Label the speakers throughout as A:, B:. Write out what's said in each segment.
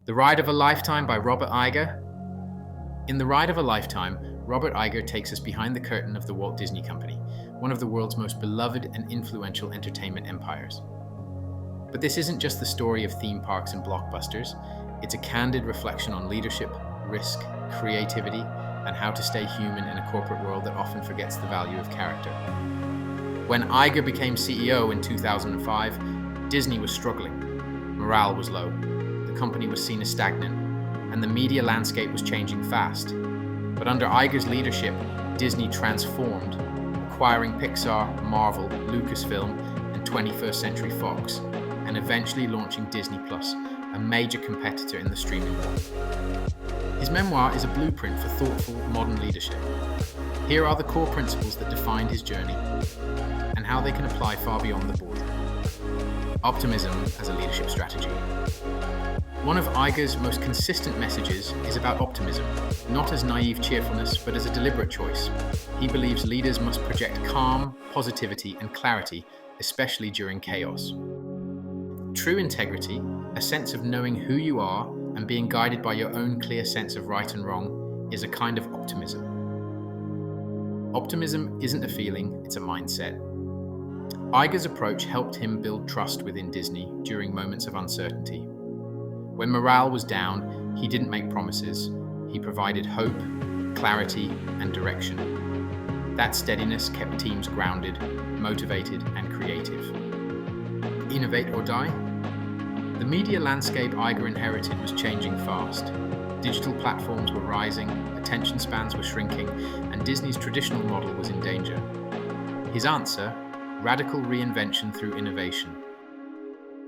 A: The Ride of a Lifetime by Robert Iger. In The Ride of a Lifetime, Robert Iger takes us behind the curtain of the Walt Disney Company, one of the world's most beloved and influential entertainment empires. But this isn't just the story of theme parks and blockbusters, it's a candid reflection on leadership, risk, creativity, and how to stay human in a corporate world that often forgets the value of character. When Iger became CEO in 2005, Disney was struggling. Morale was low. The company was seen as stagnant, and the media landscape was changing fast. But under Iger's leadership, Disney transformed, acquiring Pixar, Marvel, Lucasfilm, and 21st Century Fox, and eventually launching Disney+, a major competitor in the streaming world. His memoir is a blueprint for thoughtful, modern leadership. Here are the core principles that defined his journey, and how they can apply far beyond the boardroom. Optimism as a leadership strategy. One of Iger's most consistent messages is about optimism, not as naive cheerfulness, but as a deliberate choice. He believes leaders must project calm, positivity, and clarity, especially during chaos. True integrity, a sense of knowing who you are and being guided by your own clear sense of right and wrong, is a kind of optimism. Optimism isn't a feeling, it's a mindset. Iger's approach helped him build trust within Disney during moments of uncertainty. When morale was down, he didn't make promises. He provided hope, clarity, and direction. That steadiness kept teams grounded, motivated, and creative. Innovate or die? The media landscape Iger inherited was changing fast. Digital platforms were rising, attention spans were shrinking, and Disney's traditional model was in danger. His answer? Radical reinvention through innovation.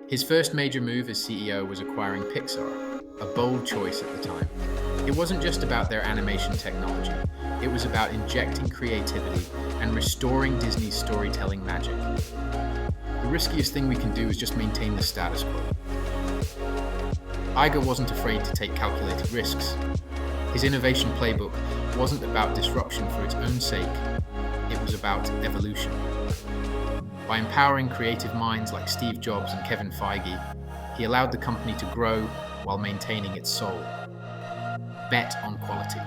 A: His first major move as CEO was acquiring Pixar, a bold choice at the time. It wasn't just about their animation technology, it was about injecting creativity and restoring Disney's storytelling magic. The riskiest thing we can do is just maintain the status quo. Iger wasn't afraid to take calculated risks. His innovation playbook wasn't about disruption for its own sake, it was about evolution. By empowering creative minds like Steve Jobs and Kevin Feige, he allowed the company to grow while maintaining its soul. Bet on quality.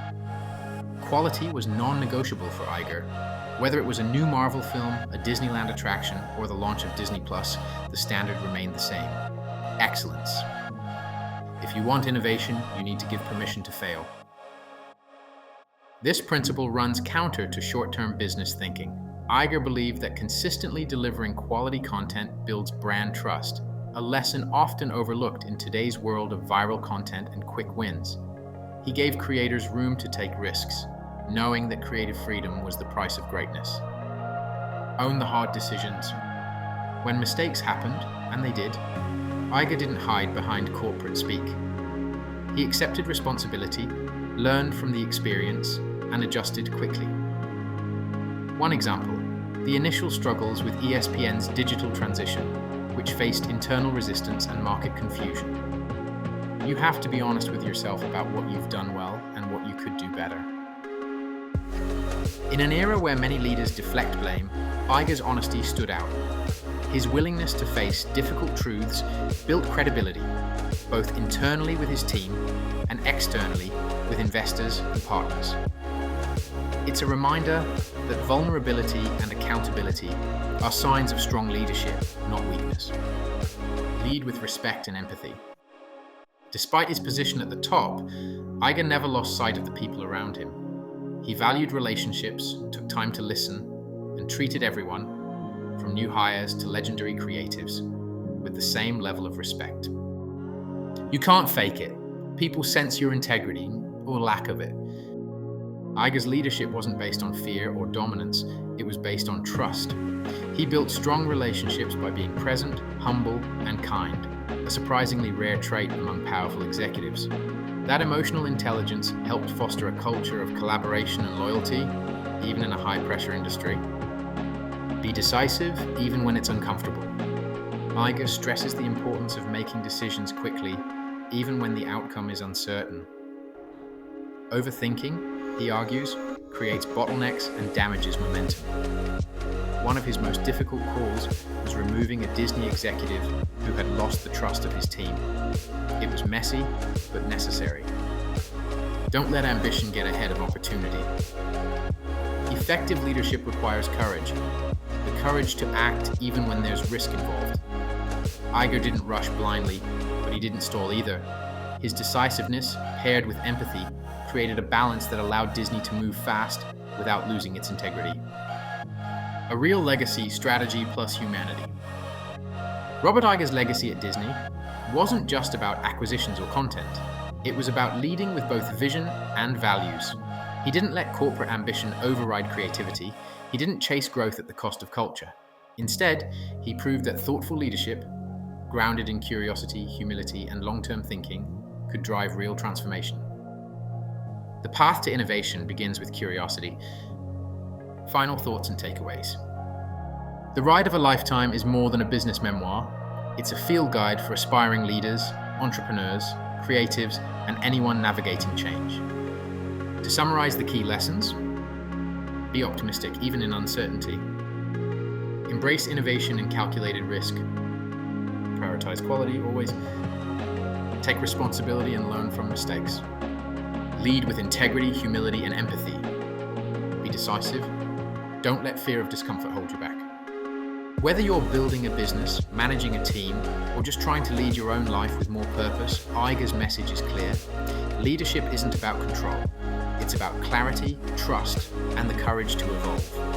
A: Quality was non-negotiable for Iger. Whether it was a new Marvel film, a Disneyland attraction, or the launch of Disney+, the standard remained the same. Excellence. If you want innovation, you need to give permission to fail. This principle runs counter to short-term business thinking. Iger believed that consistently delivering quality content builds brand trust, a lesson often overlooked in today's world of viral content and quick wins. He gave creators room to take risks, knowing that creative freedom was the price of greatness. Own the hard decisions. When mistakes happened, and they did, Iger didn't hide behind corporate speak. He accepted responsibility, learned from the experience, and adjusted quickly. One example, the initial struggles with ESPN's digital transition, which faced internal resistance and market confusion. You have to be honest with yourself about what you've done well and what you could do better. In an era where many leaders deflect blame, Iger's honesty stood out. His willingness to face difficult truths built credibility, both internally with his team and externally with investors and partners. It's a reminder that vulnerability and accountability are signs of strong leadership, not weakness. Lead with respect and empathy. Despite his position at the top, Iger never lost sight of the people around him. He valued relationships, took time to listen, and treated everyone, from new hires to legendary creatives, with the same level of respect. You can't fake it. People sense your integrity, or lack of it. Iger's leadership wasn't based on fear or dominance, it was based on trust. He built strong relationships by being present, humble, and kind, a surprisingly rare trait among powerful executives. That emotional intelligence helped foster a culture of collaboration and loyalty, even in a high-pressure industry. Be decisive, even when it's uncomfortable. Iger stresses the importance of making decisions quickly, even when the outcome is uncertain. Overthinking, he argues, creates bottlenecks and damages momentum. One of his most difficult calls was removing a Disney executive who had lost the trust of his team. It was messy, but necessary. Don't let ambition get ahead of opportunity. Effective leadership requires courage. The courage to act even when there's risk involved. Iger didn't rush blindly, but he didn't stall either. His decisiveness, paired with empathy, created a balance that allowed Disney to move fast without losing its integrity. A real legacy, strategy plus humanity. Robert Iger's legacy at Disney wasn't just about acquisitions or content. It was about leading with both vision and values. He didn't let corporate ambition override creativity. He didn't chase growth at the cost of culture. Instead, he proved that thoughtful leadership, grounded in curiosity, humility, and long-term thinking, could drive real transformation. The path to innovation begins with curiosity. Final thoughts and takeaways. The Ride of a Lifetime is more than a business memoir. It's a field guide for aspiring leaders, entrepreneurs, creatives, and anyone navigating change. To summarize the key lessons, be optimistic even in uncertainty. Embrace innovation and calculated risk. Prioritize quality always. Take responsibility and learn from mistakes. Lead with integrity, humility, and empathy. Be decisive. Don't let fear of discomfort hold you back. Whether you're building a business, managing a team, or just trying to lead your own life with more purpose, Iger's message is clear. Leadership isn't about control. It's about clarity, trust, and the courage to evolve.